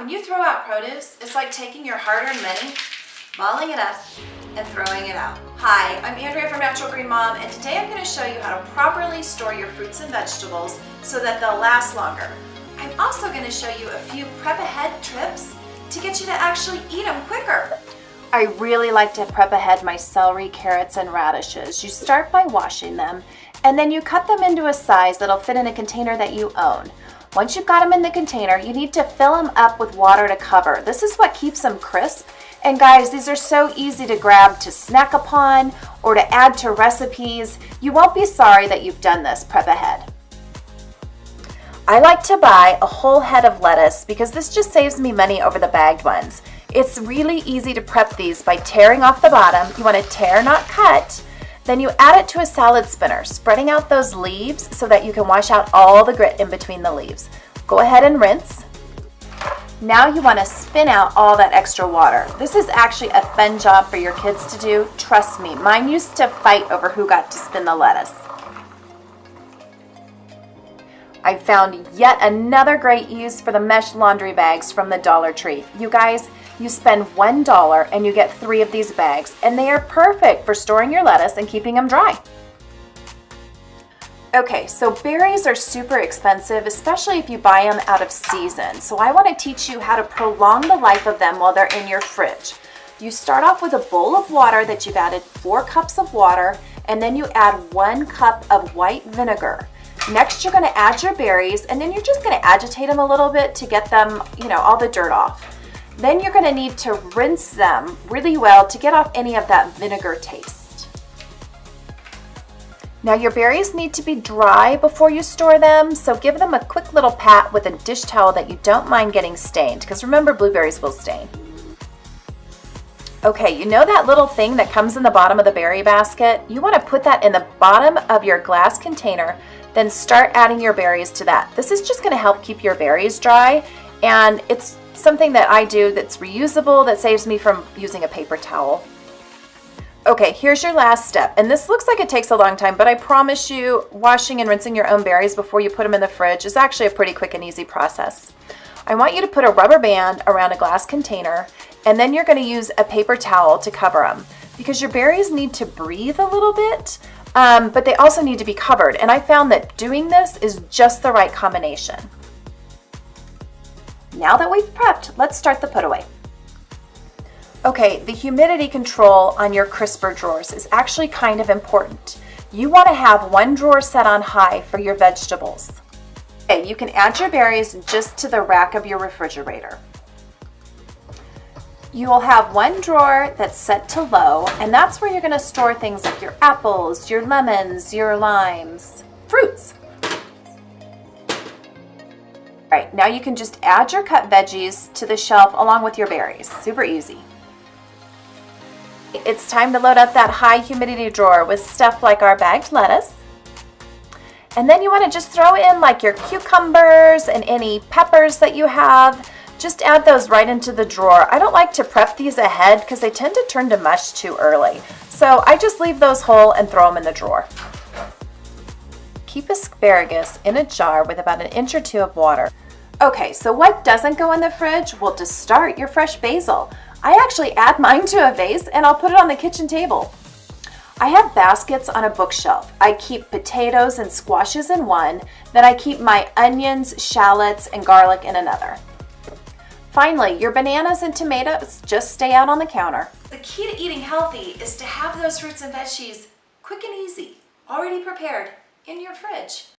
When you throw out produce, it's like taking your hard-earned money, balling it up, and throwing it out. Hi, I'm Andrea from Natural Green Mom, and today I'm going to show you how to properly store your fruits and vegetables so that they'll last longer. I'm also going to show you a few prep ahead tips to get you to actually eat them quicker. I really like to prep ahead my celery, carrots, and radishes. You start by washing them, and then you cut them into a size that'll fit in a container that you own. Once you've got them in the container, you need to fill them up with water to cover. This is what keeps them crisp. And guys, these are so easy to grab to snack upon or to add to recipes. You won't be sorry that you've done this prep ahead. I like to buy a whole head of lettuce because this just saves me money over the bagged ones. It's really easy to prep these by tearing off the bottom. You want to tear, not cut. Then you add it to a salad spinner, spreading out those leaves so that you can wash out all the grit in between the leaves. Go ahead and rinse. Now you want to spin out all that extra water. This is actually a fun job for your kids to do. Trust me, mine used to fight over who got to spin the lettuce. I found yet another great use for the mesh laundry bags from the Dollar Tree. You guys, you spend $1 and you get 3 of these bags, and they are perfect for storing your lettuce and keeping them dry. Okay, so berries are super expensive, especially if you buy them out of season. So I want to teach you how to prolong the life of them while they're in your fridge. You start off with a bowl of water that you've added 4 cups of water, and then you add 1 cup of white vinegar. Next, you're going to add your berries, and then you're just going to agitate them a little bit to get them, all the dirt off. Then you're going to need to rinse them really well to get off any of that vinegar taste. Now your berries need to be dry before you store them, so give them a quick little pat with a dish towel that you don't mind getting stained, because remember, blueberries will stain. Okay, you know that little thing that comes in the bottom of the berry basket? You want to put that in the bottom of your glass container, then start adding your berries to that. This is just going to help keep your berries dry, and it's something that I do that's reusable, that saves me from using a paper towel. Okay, here's your last step, and this looks like it takes a long time, but I promise you, washing and rinsing your own berries before you put them in the fridge is actually a pretty quick and easy process. I want you to put a rubber band around a glass container, and then you're going to use a paper towel to cover them, because your berries need to breathe a little bit, but they also need to be covered, and I found that doing this is just the right combination. Now that we've prepped, let's start the put away. Okay, the humidity control on your crisper drawers is actually kind of important. You want to have one drawer set on high for your vegetables. Okay, you can add your berries just to the rack of your refrigerator. You will have one drawer that's set to low, and that's where you're going to store things like your apples, your lemons, your limes, fruits. All right, now you can just add your cut veggies to the shelf along with your berries. Super easy. It's time to load up that high humidity drawer with stuff like our bagged lettuce. And then you want to just throw in like your cucumbers and any peppers that you have. Just add those right into the drawer. I don't like to prep these ahead because they tend to turn to mush too early. So I just leave those whole and throw them in the drawer. Keep asparagus in a jar with about 1 inch or 2 of water. Okay, so what doesn't go in the fridge? Well, to start, your fresh basil. I actually add mine to a vase and I'll put it on the kitchen table. I have baskets on a bookshelf. I keep potatoes and squashes in one, then I keep my onions, shallots, and garlic in another. Finally, your bananas and tomatoes just stay out on the counter. The key to eating healthy is to have those fruits and veggies quick and easy, already prepared in your fridge.